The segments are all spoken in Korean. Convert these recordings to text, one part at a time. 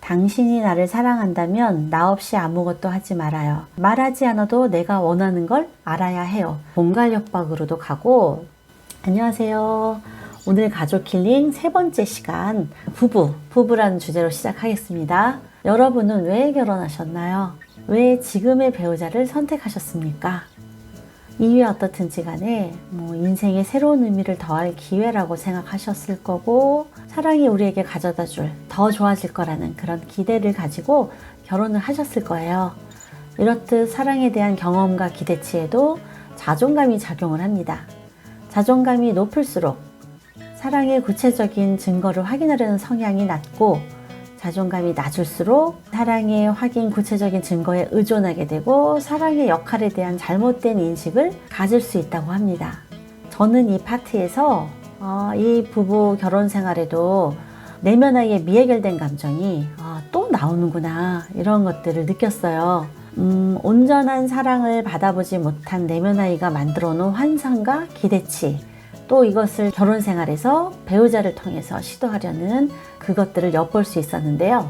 당신이 나를 사랑한다면 나 없이 아무것도 하지 말아요. 말하지 않아도 내가 원하는 걸 알아야 해요. 공갈 협박으로도 가고. 안녕하세요. 오늘 가족 힐링 세 번째 시간 부부라는 주제로 시작하겠습니다. 여러분은 왜 결혼하셨나요? 왜 지금의 배우자를 선택하셨습니까? 이유에 어떻든지 간에 인생에 새로운 의미를 더할 기회라고 생각하셨을 거고, 사랑이 우리에게 가져다 줄 더 좋아질 거라는 그런 기대를 가지고 결혼을 하셨을 거예요. 이렇듯 사랑에 대한 경험과 기대치에도 자존감이 작용을 합니다. 자존감이 높을수록 사랑의 구체적인 증거를 확인하려는 성향이 낮고, 자존감이 낮을수록 사랑의 확인, 구체적인 증거에 의존하게 되고 사랑의 역할에 대한 잘못된 인식을 가질 수 있다고 합니다. 저는 이 파트에서 이 부부 결혼 생활에도 내면의 미해결된 감정이 또 나오는구나, 이런 것들을 느꼈어요. 온전한 사랑을 받아보지 못한 내면아이가 만들어 놓은 환상과 기대치, 또 이것을 결혼 생활에서 배우자를 통해서 시도하려는 그것들을 엿볼 수 있었는데요.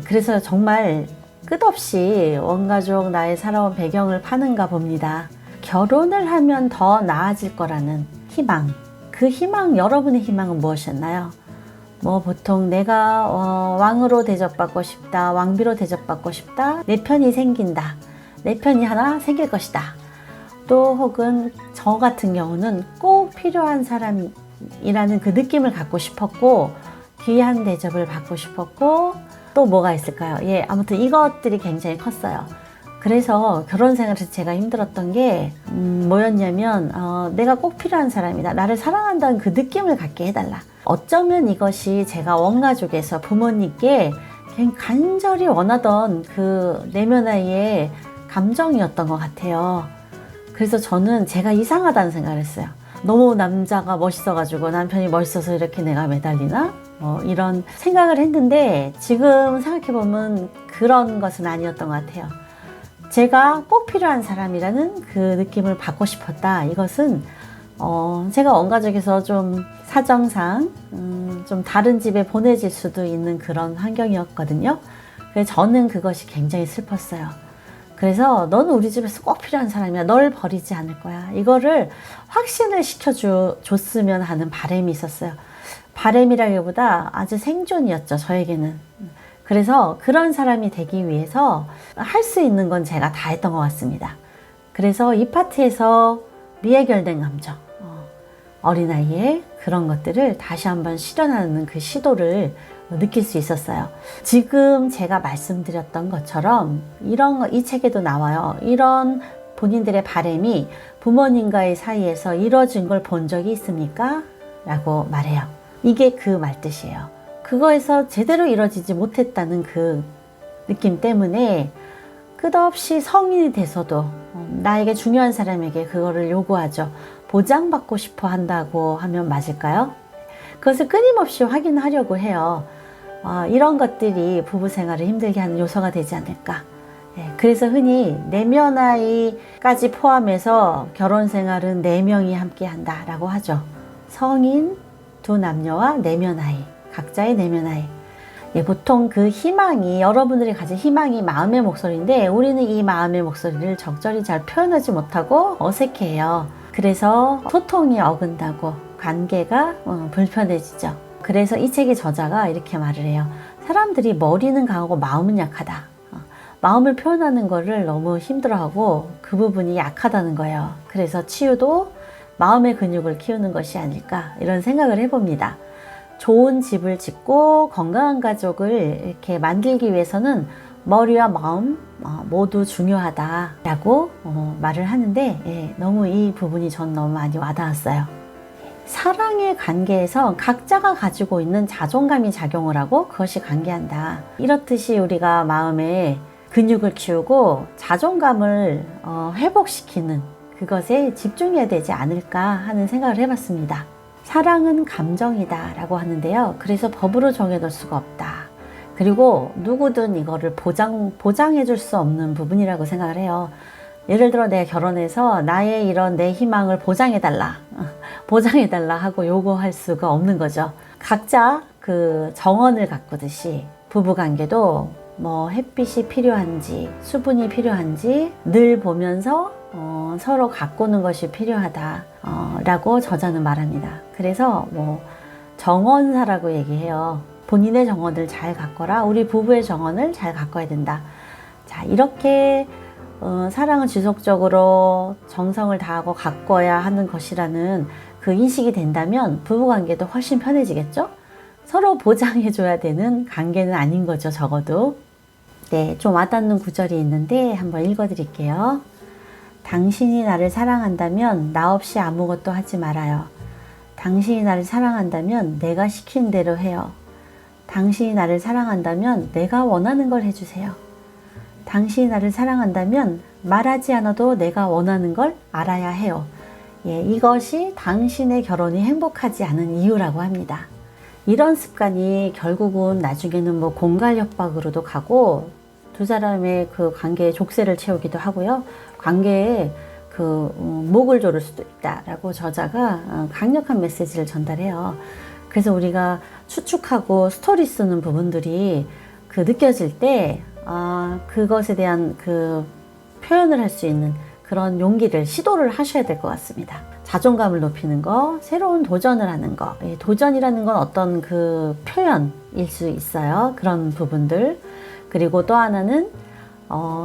그래서 정말 끝없이 원가족 나의 살아온 배경을 파는가 봅니다. 결혼을 하면 더 나아질 거라는 희망, 그 희망, 여러분의 희망은 무엇이었나요? 보통 내가 왕으로 대접받고 싶다, 왕비로 대접받고 싶다, 내 편이 생긴다, 내 편이 하나 생길 것이다. 또 혹은 저 같은 경우는 꼭 필요한 사람이라는 그 느낌을 갖고 싶었고, 귀한 대접을 받고 싶었고, 또 뭐가 있을까요? 아무튼 이것들이 굉장히 컸어요. 그래서 결혼 생활에서 제가 힘들었던 게 뭐였냐면, 내가 꼭 필요한 사람이다, 나를 사랑한다는 그 느낌을 갖게 해달라. 어쩌면 이것이 제가 원가족에서 부모님께 간절히 원하던 그 내면아이의 감정이었던 것 같아요. 그래서 저는 제가 이상하다는 생각을 했어요. 너무 남자가 멋있어가지고 남편이 멋있어서 이렇게 내가 매달리나? 이런 생각을 했는데, 지금 생각해보면 그런 것은 아니었던 것 같아요. 제가 꼭 필요한 사람이라는 그 느낌을 받고 싶었다. 이것은 제가 원가족에서 좀 사정상 좀 다른 집에 보내질 수도 있는 그런 환경이었거든요. 그래서 저는 그것이 굉장히 슬펐어요. 그래서 너는 우리 집에서 꼭 필요한 사람이야, 널 버리지 않을 거야, 이거를 확신을 시켜줬으면 하는 바람이 있었어요. 바람이라기보다 아주 생존이었죠, 저에게는. 그래서 그런 사람이 되기 위해서 할 수 있는 건 제가 다 했던 것 같습니다. 그래서 이 파트에서 미해결된 감정, 어린아이의 그런 것들을 다시 한번 실현하는 그 시도를 느낄 수 있었어요. 지금 제가 말씀드렸던 것처럼 이 책에도 나와요. 이런 본인들의 바람이 부모님과의 사이에서 이루어진 걸 본 적이 있습니까? 라고 말해요. 이게 그 말뜻이에요. 그거에서 제대로 이루어지지 못했다는 그 느낌 때문에 끝없이 성인이 돼서도 나에게 중요한 사람에게 그거를 요구하죠. 보장받고 싶어 한다고 하면 맞을까요? 그것을 끊임없이 확인하려고 해요. 이런 것들이 부부 생활을 힘들게 하는 요소가 되지 않을까. 그래서 흔히 내면아이까지 포함해서 결혼 생활은 4명이 함께 한다라고 하죠. 성인, 두 남녀와 내면아이, 각자의 내면아이. 보통 그 희망이, 여러분들이 가진 희망이 마음의 목소리인데, 우리는 이 마음의 목소리를 적절히 잘 표현하지 못하고 어색해요. 그래서 소통이 어긋나고 관계가 불편해지죠. 그래서 이 책의 저자가 이렇게 말을 해요. 사람들이 머리는 강하고 마음은 약하다. 마음을 표현하는 거를 너무 힘들어하고 그 부분이 약하다는 거예요. 그래서 치유도 마음의 근육을 키우는 것이 아닐까, 이런 생각을 해봅니다. 좋은 집을 짓고 건강한 가족을 이렇게 만들기 위해서는 머리와 마음 모두 중요하다라고 말을 하는데, 너무 이 부분이 전 너무 많이 와닿았어요. 사랑의 관계에서 각자가 가지고 있는 자존감이 작용을 하고 그것이 관계한다. 이렇듯이 우리가 마음에 근육을 키우고 자존감을 회복시키는 그것에 집중해야 되지 않을까 하는 생각을 해봤습니다. 사랑은 감정이다 라고 하는데요. 그래서 법으로 정해둘 수가 없다. 그리고 누구든 이거를 보장해 줄 수 없는 부분이라고 생각을 해요. 예를 들어 내가 결혼해서 나의 이런 내 희망을 보장해달라 하고 요구할 수가 없는 거죠. 각자 그 정원을 가꾸듯이 부부관계도 뭐 햇빛이 필요한지 수분이 필요한지 늘 보면서 서로 가꾸는 것이 필요하다 라고 저자는 말합니다. 그래서 뭐 정원사라고 얘기해요. 본인의 정원을 잘 가꿔라. 우리 부부의 정원을 잘 가꿔야 된다. 자, 이렇게 사랑을 지속적으로 정성을 다하고 가꿔야 하는 것이라는 그 인식이 된다면 부부관계도 훨씬 편해지겠죠? 서로 보장해줘야 되는 관계는 아닌 거죠, 적어도. 네, 좀 와닿는 구절이 있는데 한번 읽어드릴게요. 당신이 나를 사랑한다면 나 없이 아무것도 하지 말아요. 당신이 나를 사랑한다면 내가 시킨 대로 해요. 당신이 나를 사랑한다면 내가 원하는 걸 해주세요. 당신이 나를 사랑한다면 말하지 않아도 내가 원하는 걸 알아야 해요. 예, 이것이 당신의 결혼이 행복하지 않은 이유라고 합니다. 이런 습관이 결국은 나중에는 뭐 공갈 협박으로도 가고 두 사람의 그 관계에 족쇄를 채우기도 하고요. 관계에 그 목을 조를 수도 있다라고 저자가 강력한 메시지를 전달해요. 그래서 우리가 추측하고 스토리 쓰는 부분들이 그 느껴질 때 그것에 대한 그 표현을 할 수 있는 그런 용기를 시도를 하셔야 될 것 같습니다. 자존감을 높이는 거, 새로운 도전을 하는 거. 도전이라는 건 어떤 그 표현일 수 있어요. 그런 부분들. 그리고 또 하나는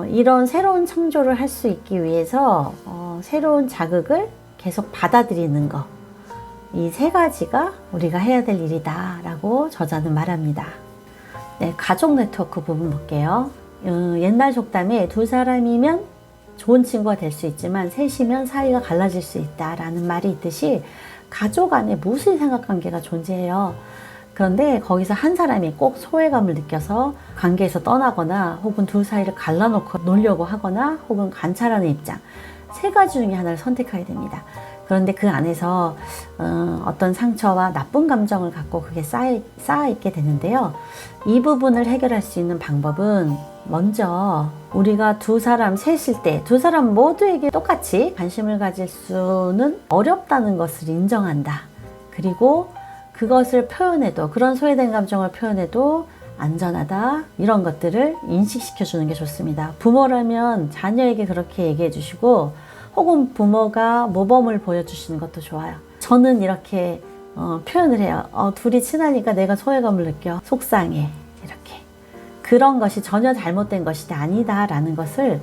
이런 새로운 창조를 할 수 있기 위해서 새로운 자극을 계속 받아들이는 거. 이 세 가지가 우리가 해야 될 일이다 라고 저자는 말합니다. 네, 가족 네트워크 부분 볼게요. 옛날 속담에 두 사람이면 좋은 친구가 될 수 있지만 셋이면 사이가 갈라질 수 있다라는 말이 있듯이 가족 안에 무슨 삼각관계가 존재해요. 그런데 거기서 한 사람이 꼭 소외감을 느껴서 관계에서 떠나거나 혹은 둘 사이를 갈라놓고 놀려고 하거나 혹은 관찰하는 입장, 세 가지 중에 하나를 선택하게 됩니다. 그런데 그 안에서 어떤 상처와 나쁜 감정을 갖고 그게 쌓여 있게 되는데요. 이 부분을 해결할 수 있는 방법은 먼저 우리가 두 사람 셋일 때 두 사람 모두에게 똑같이 관심을 가질 수는 어렵다는 것을 인정한다. 그리고 그것을 표현해도, 그런 소외된 감정을 표현해도 안전하다, 이런 것들을 인식시켜 주는 게 좋습니다. 부모라면 자녀에게 그렇게 얘기해 주시고 혹은 부모가 모범을 보여주시는 것도 좋아요. 저는 이렇게 표현을 해요. 둘이 친하니까 내가 소외감을 느껴. 속상해. 이렇게. 그런 것이 전혀 잘못된 것이 아니다 라는 것을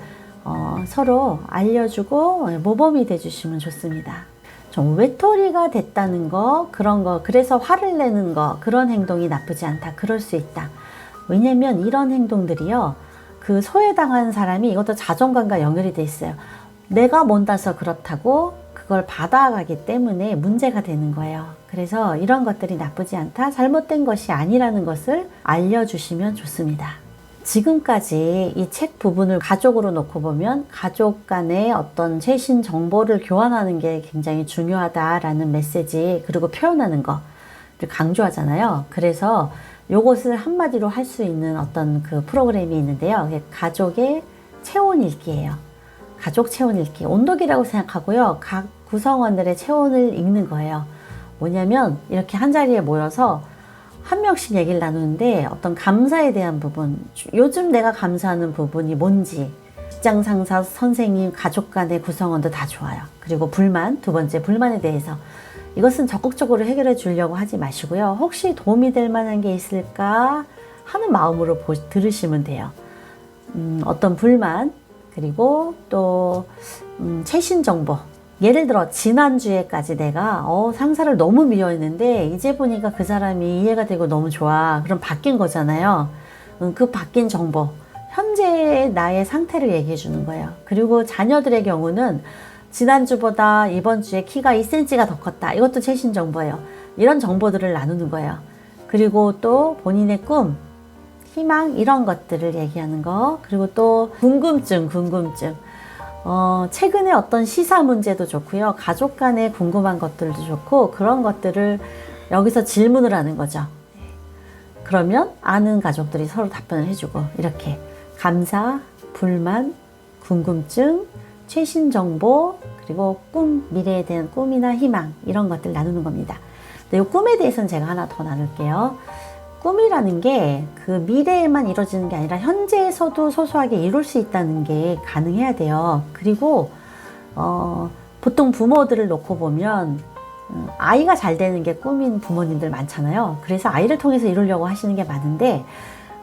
서로 알려주고 모범이 돼주시면 좋습니다. 좀 외톨이가 됐다는 거, 그런 거, 그래서 화를 내는 거, 그런 행동이 나쁘지 않다. 그럴 수 있다. 왜냐면 이런 행동들이요, 그 소외당한 사람이 이것도 자존감과 연결이 돼 있어요. 내가 못나서 그렇다고 그걸 받아가기 때문에 문제가 되는 거예요. 그래서 이런 것들이 나쁘지 않다, 잘못된 것이 아니라는 것을 알려주시면 좋습니다. 지금까지 이 책 부분을 가족으로 놓고 보면 가족 간의 어떤 최신 정보를 교환하는 게 굉장히 중요하다라는 메시지, 그리고 표현하는 것을 강조하잖아요. 그래서 이것을 한마디로 할 수 있는 어떤 그 프로그램이 있는데요. 가족의 체온 읽기예요. 가족 체온 읽기. 온도기라고 생각하고요. 각 구성원들의 체온을 읽는 거예요. 뭐냐면 이렇게 한자리에 모여서 한 명씩 얘기를 나누는데 어떤 감사에 대한 부분, 요즘 내가 감사하는 부분이 뭔지, 직장 상사, 선생님, 가족 간의 구성원도 다 좋아요. 그리고 불만, 두 번째 불만에 대해서 이것은 적극적으로 해결해 주려고 하지 마시고요. 혹시 도움이 될 만한 게 있을까 하는 마음으로 들으시면 돼요. 어떤 불만, 그리고 또 최신 정보. 예를 들어 지난주에까지 내가 상사를 너무 미워했는데 이제 보니까 그 사람이 이해가 되고 너무 좋아. 그럼 바뀐 거잖아요. 그 바뀐 정보, 현재의 나의 상태를 얘기해 주는 거예요. 그리고 자녀들의 경우는 지난주보다 이번 주에 키가 2cm가 더 컸다. 이것도 최신 정보예요. 이런 정보들을 나누는 거예요. 그리고 또 본인의 꿈, 희망, 이런 것들을 얘기하는 거. 그리고 또 궁금증. 최근에 어떤 시사 문제도 좋고요. 가족 간에 궁금한 것들도 좋고, 그런 것들을 여기서 질문을 하는 거죠. 그러면 아는 가족들이 서로 답변을 해주고, 이렇게 감사, 불만, 궁금증, 최신 정보, 그리고 꿈, 미래에 대한 꿈이나 희망, 이런 것들 나누는 겁니다. 근데 이 꿈에 대해서는 제가 하나 더 나눌게요. 꿈이라는 게 그 미래에만 이루어지는 게 아니라 현재에서도 소소하게 이룰 수 있다는 게 가능해야 돼요. 그리고 보통 부모들을 놓고 보면 아이가 잘 되는 게 꿈인 부모님들 많잖아요. 그래서 아이를 통해서 이루려고 하시는 게 많은데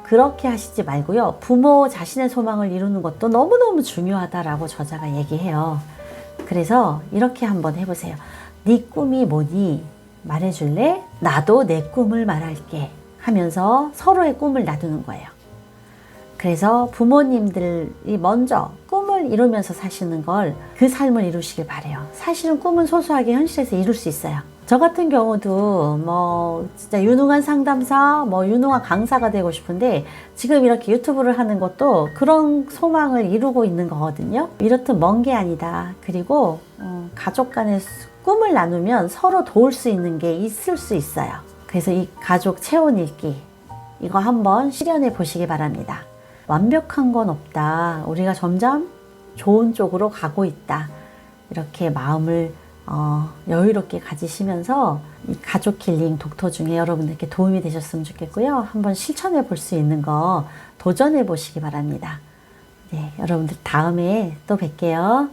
그렇게 하시지 말고요. 부모 자신의 소망을 이루는 것도 너무너무 중요하다라고 저자가 얘기해요. 그래서 이렇게 한번 해보세요. 네 꿈이 뭐니? 말해줄래? 나도 내 꿈을 말할게 하면서 서로의 꿈을 놔두는 거예요. 그래서 부모님들이 먼저 꿈을 이루면서 사시는 걸 그 삶을 이루시길 바래요. 사실은 꿈은 소소하게 현실에서 이룰 수 있어요. 저 같은 경우도 뭐 진짜 유능한 상담사, 뭐 유능한 강사가 되고 싶은데 지금 이렇게 유튜브를 하는 것도 그런 소망을 이루고 있는 거거든요. 이렇듯 먼 게 아니다. 그리고 가족 간의 꿈을 나누면 서로 도울 수 있는 게 있을 수 있어요. 그래서 이 가족 체온 읽기 이거 한번 실현해 보시기 바랍니다. 완벽한 건 없다. 우리가 점점 좋은 쪽으로 가고 있다. 이렇게 마음을 여유롭게 가지시면서 이 가족 힐링 독터 중에 여러분들께 도움이 되셨으면 좋겠고요. 한번 실천해 볼 수 있는 거 도전해 보시기 바랍니다. 네, 여러분들 다음에 또 뵐게요.